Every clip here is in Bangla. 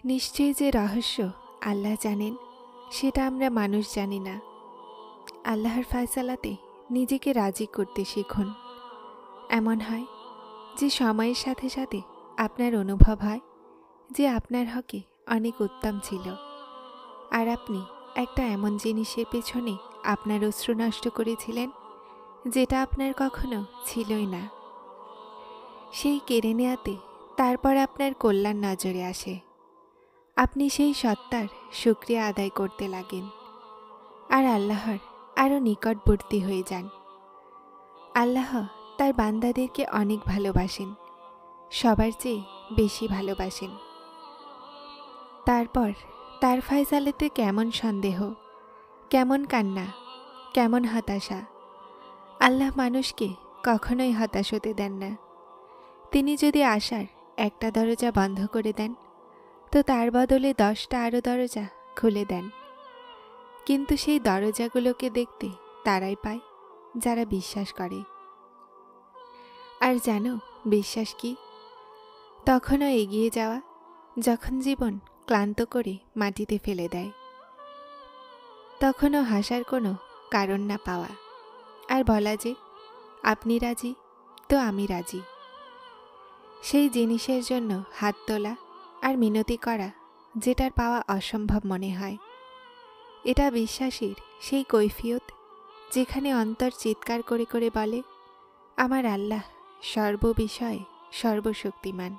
নিশ্চয়ই যে রহস্য আল্লাহ জানেন, সেটা আমরা মানুষ জানি না। আল্লাহর ফায়সালাতে নিজেকে রাজি করতে শিখুন। এমন হয় যে সময়ের সাথে সাথে আপনার অনুভব হয় যে আপনার হকে অনেক উত্তম ছিল, আর আপনি একটা এমন জিনিসের পেছনে আপনার অশ্রু নষ্ট করেছিলেন যেটা আপনার কখনো ছিলই না। সেই কেড়ে নেয়াতে তারপর আপনার কল্যাণ নজরে আসে। আপনি সেই সত্তার শুকরিয়া আদায় করতে লাগেন আর আল্লাহর আরও নিকটবর্তী হয়ে যান। আল্লাহ তার বান্দাদেরকে অনেক ভালোবাসেন, সবার চেয়ে বেশি ভালোবাসেন। তারপর তার ফায়সালাতে কেমন সন্দেহ, কেমন কান্না, কেমন হতাশা! আল্লাহ মানুষকে কখনোই হতাশ হতে দেন না। তিনি যদি আশার একটা দরজা বন্ধ করে দেন, তো তার বদলে 10টা আরও দরজা খুলে দেন। কিন্তু সেই দরজাগুলোকে দেখতে তারাই পায় যারা বিশ্বাস করে। আর জানো বিশ্বাস কি? তখনও এগিয়ে যাওয়া যখন জীবন ক্লান্ত করে মাটিতে ফেলে দেয়। তখনও হাসার কোনো কারণ না পাওয়া, আর বলা যে আপনি রাজি তো আমি রাজি। সেই জিনিসের জন্য হাত তোলা আর মিনতি করা যেটার পাওয়া অসম্ভব মনে হয়। এটা বিশ্বাসের সেই কৈফিয়ত যেখানে অন্তর চিৎকার করে করে বলে, আমার আল্লাহ সর্ববিষয়ে সর্বশক্তিমান।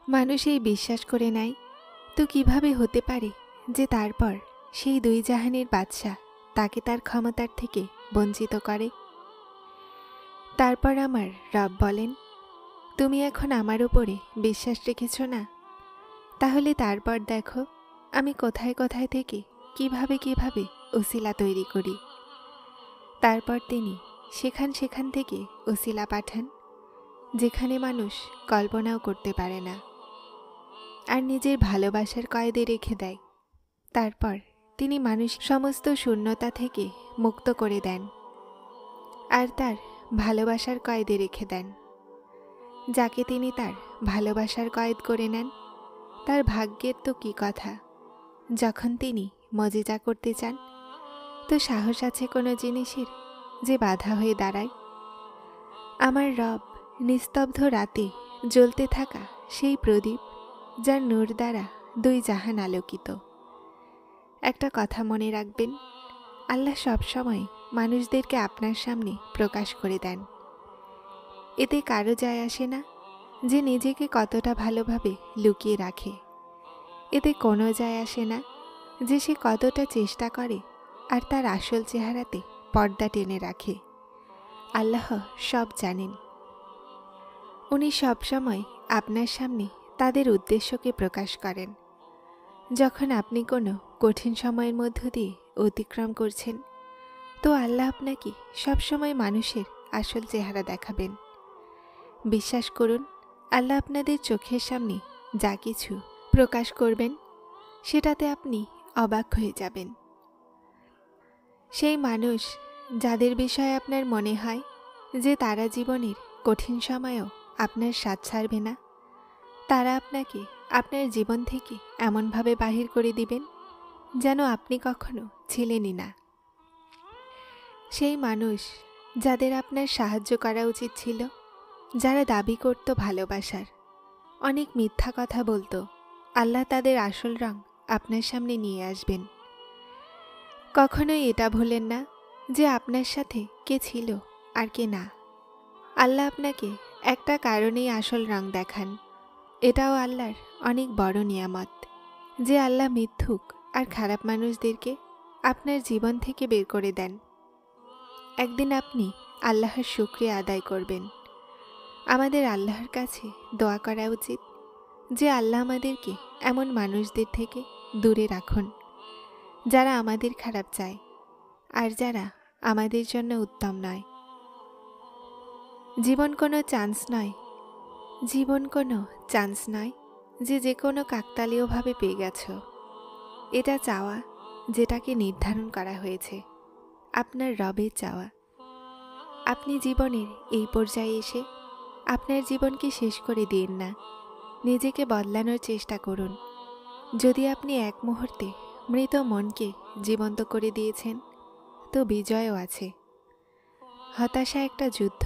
মানুষ এই বিশ্বাস করে নেয়, তো কিভাবে হতে পারে যে তারপর সেই 2 জাহানের বাদশা তাকে তার ক্ষমতার থেকে বঞ্চিত করে? তারপর আমার রব বলেন, তুমি এখন আমার উপরে বিশ্বাস রেখেছ না? তাহলে তারপর দেখো আমি কোথায় কোথায় থেকে কিভাবে ওসিলা তৈরি করি। তারপর তিনি সেখান থেকে ওসিলা পাঠান যেখানে মানুষ কল্পনাও করতে পারে না, আর নিজের ভালোবাসার কয়েদে রেখে দেয়। তারপর তিনি মানুষ সমস্ত শূন্যতা থেকে মুক্ত করে দেন আর তার ভালোবাসার কয়েদে রেখে দেন। যাকে তিনি তার ভালোবাসার কয়েদ করে নেন, তার ভাগ্যের তো কী কথা! যখন তিনি মজেজা করতে চান, তো সাহস আছে কোনো জিনিসের যে বাধা হয়ে দাঁড়ায়? আমার রব নিস্তব্ধ রাতে জ্বলতে থাকা সেই প্রদীপ, যার নূর দ্বারা 2 জাহান আলোকিত। একটা কথা মনে রাখবেন, আল্লাহ সবসময় মানুষদেরকে আপনার সামনে প্রকাশ করে দেন। এতে কারো যায় আসে না যে নিজেকে কতটা ভালোভাবে লুকিয়ে রাখে। এতে কোনো যায় আসে না যে সে কতটা চেষ্টা করে আর তার আসল চেহারাতে পর্দা টেনে রাখে। আল্লাহ সব জানেন। উনি সবসময় আপনার সামনে তাদের উদ্দেশ্যকে প্রকাশ করেন। যখন আপনি কোনো কঠিন সময়ের মধ্য দিয়ে অতিক্রম করছেন, তো আল্লাহ আপনাকে সবসময় মানুষের আসল চেহারা দেখাবেন। বিশ্বাস করুন, আল্লাহ আপনাদের চোখের সামনে যা কিছু প্রকাশ করবেন, সেটাতে আপনি অবাক হয়ে যাবেন। সেই মানুষ যাদের বিষয়ে আপনার মনে হয় যে তারা জীবনের কঠিন সময়েও আপনার সাথ ছাড়বে না, তারা আপনাকে আপনার জীবন থেকে এমনভাবে বাহির করে দিবেন যেন আপনি কখনো ছিলেনই না। সেই মানুষ যাদের আপনার সাহায্য করা উচিত ছিল, যারা দাবি করত ভালোবাসার, অনেক মিথ্যা কথা বলতো, আল্লাহ তাদের আসল রং আপনার সামনে নিয়ে আসবেন। কখনোই এটা ভুলেন না যে আপনার সাথে কে ছিল আর কে না। আল্লাহ আপনাকে একটা কারণেই আসল রং দেখান। এটাও আল্লাহর অনেক বড় নিয়ামত যে আল্লাহ মিথ্যুক আর খারাপ মানুষদেরকে আপনার জীবন থেকে বের করে দেন। একদিন আপনি আল্লাহর শুকরিয়া আদায় করবেন। আমাদের আল্লাহর কাছে দোয়া করা উচিত যে আল্লাহ আমাদেরকে এমন মানুষদের থেকে দূরে রাখুন যারা আমাদের খারাপ চায় আর যারা আমাদের জন্য উত্তম নয়। জীবন কোনো চান্স নয় যে কোনো কাকতালীয়ভাবে পেয়ে গেছ। এটা চাওয়া যেটাকে নির্ধারণ করা হয়েছে, আপনার রবের চাওয়া। আপনি জীবনের এই পর্যায়ে এসে আপনার জীবনকে শেষ করে দিন না, নিজেকে বদলানোর চেষ্টা করুন। যদি আপনি এক মুহূর্তে মৃত মনকে জীবন্ত করে দিয়েছেন, তো বিজয়ও আছে। হতাশা একটা যুদ্ধ,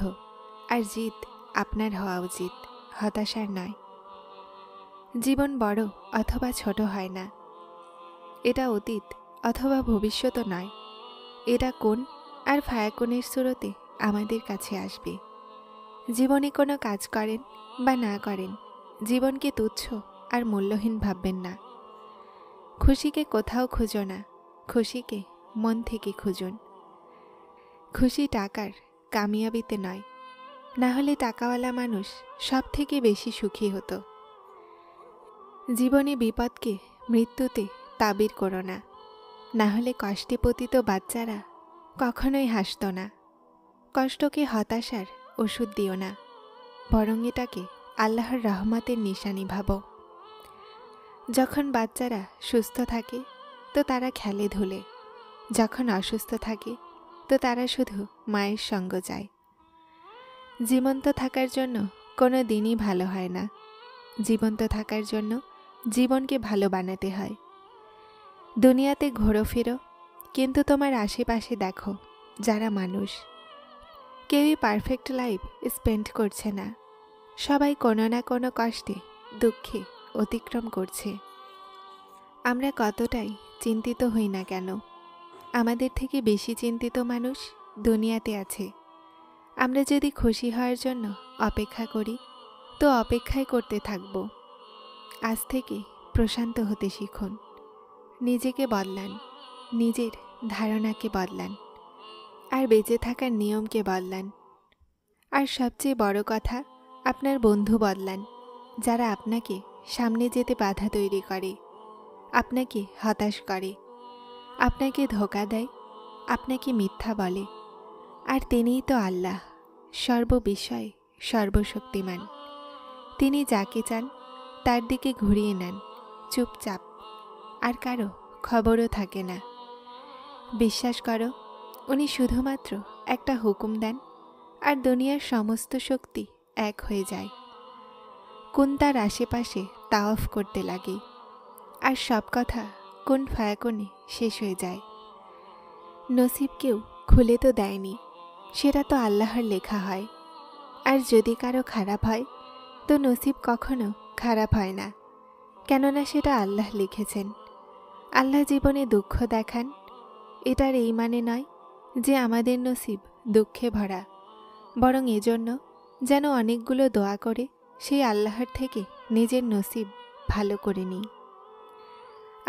আর জিত আপনার হওয়া উচিত, হতাশার নয়। জীবন বড় অথবা ছোট হয় না। এটা অতীত অথবা ভবিষ্যৎও নয়। এটা কোন আর ফায়াকুনের সুরতে আমাদের কাছে আসবে। জীবনে কোনো কাজ করেন বা না করেন, জীবনকে তুচ্ছ আর মূল্যহীন ভাববেন না। খুশিকে কোথাও খুঁজো না, খুশিকে মন থেকে খুঁজুন। খুশি টাকার কামিয়াবিতে নয়, না হলে টাকাওয়ালা মানুষ সব থেকে বেশি সুখী হতো। জীবনে বিপদকে মৃত্যুতে তাবির করো না, না হলে কষ্টে পতিত বাচ্চারা কখনোই হাসত না। কষ্টকে হতাশার ওষুধ দিও না, বরং এটাকে আল্লাহর রহমতের নিশানি ভাবো। যখন বাচ্চারা সুস্থ থাকে তো তারা খেলে ধুলে, যখন অসুস্থ থাকে তো তারা শুধু মায়ের সঙ্গ চায়। জীবন্ত থাকার জন্য কোনো দিনই ভালো হয় না। জীবন্ত থাকার জন্য জীবনকে ভালো বানাতে হয়। দুনিয়াতে ঘোরো ফেরো, কিন্তু তোমার আশেপাশে দেখো যারা মানুষ। কেউই পারফেক্ট লাইফ স্পেন্ড করছে না। সবাই কোনো না কোনো কষ্টে দুঃখে অতিক্রম করছে। আমরা কতটাই চিন্তিত হই না কেন, আমাদের থেকে বেশি চিন্তিত মানুষ দুনিয়াতে আছে। আমরা যদি খুশি হওয়ার জন্য অপেক্ষা করি, তো অপেক্ষাই করতে থাকব। আজ থেকে প্রশান্ত হতে শিখুন। নিজেকে বদলান, নিজের ধারণাকে বদলান, আর বেঁচে থাকার নিয়মকে বদলান। আর সবচেয়ে বড় কথা, আপনার বন্ধু বদলান, যারা আপনাকে সামনে যেতে বাধা তৈরি করে, আপনাকে হতাশ করে, আপনাকে ধোঁকা দেয়, আপনাকে মিথ্যা বলে। আর তিনিই তো আল্লাহ, সর্ববিষয়ে সর্বশক্তিমান। তিনি যাকে চান তার দিকে ঘুরিয়ে নেন চুপচাপ, আর কারো খবরও থাকে না। বিশ্বাস করো, উনি শুধুমাত্র একটা হুকুম দেন আর দুনিয়ার সমস্ত শক্তি এক হয়ে যায়। কোন তার আশেপাশে তাওয়াফ করতে লাগে, আর সব কথা কোন ফায়াকুনে শেষ হয়ে যায়। নসিব কেউ খুলে তো দেয়নি, সেটা তো আল্লাহর লেখা হয়। আর যদি কারো খারাপ হয়, তো নসিব কখনো খারাপ হয় না, কেননা সেটা আল্লাহ লিখেছেন। আল্লাহ জীবনে দুঃখ দেখান, এটার এই মানে নয় যে আমাদের নসিব দুঃখে ভরা, বরং এজন্য যেন অনেকগুলো দোয়া করে সেই আল্লাহর থেকে নিজের নসিব ভালো করে নিই।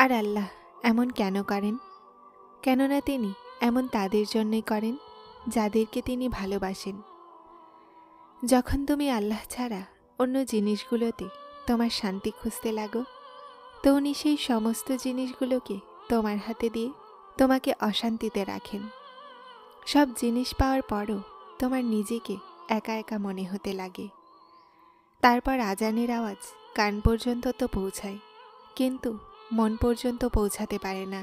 আর আল্লাহ এমন কেন করেন? কেননা তিনি এমন তাদের জন্যই করেন যাদেরকে তিনি ভালোবাসেন। যখন তুমি আল্লাহ ছাড়া অন্য জিনিসগুলোতে তোমার শান্তি খুঁজতে লাগো, তো উনি সেই সমস্ত জিনিসগুলোকে তোমার হাতে দিয়ে তোমাকে অশান্তিতে রাখেন। সব জিনিস পাওয়ার পরও তোমার নিজেকে একা একা মনে হতে লাগে। তারপর আজানের আওয়াজ কান পর্যন্ত তো পৌঁছায়, কিন্তু মন পর্যন্ত পৌঁছাতে পারে না।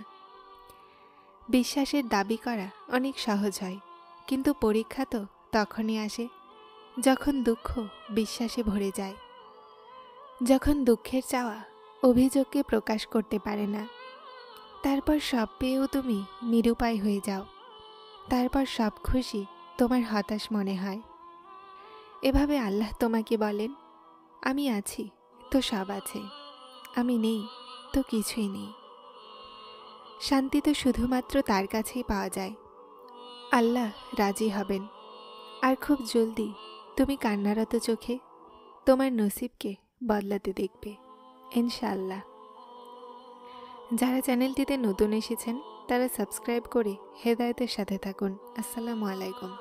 বিশ্বাসের দাবি করা অনেক সহজ হয়, কিন্তু পরীক্ষা তো তখনই আসে যখন দুঃখ বিশ্বাসে ভরে যায়, যখন দুঃখের চাওয়া অভিযোগকে প্রকাশ করতে পারে না। তারপর সব পেয়েও তুমি নিরুপায় হয়ে যাও। তারপর সব খুশি তোমার হতাশ মনে হয়। এভাবে আল্লাহ তোমাকে বলেন, আমি আছি তো সব আছে, আমি নেই তো কিছুই নেই। শান্তি তো শুধুমাত্র তার কাছেই পাওয়া যায়। আল্লাহ রাজি হবেন, আর খুব জলদি তুমি কান্নারত চোখে তোমার নসিবকে বদলাতে দেখবে, ইনশাআল্লাহ। যারা চ্যানেলটিতে নতুন এসেছেন তারা সাবস্ক্রাইব করে হেদায়েতের সাথে থাকুন। আসসালামু আলাইকুম।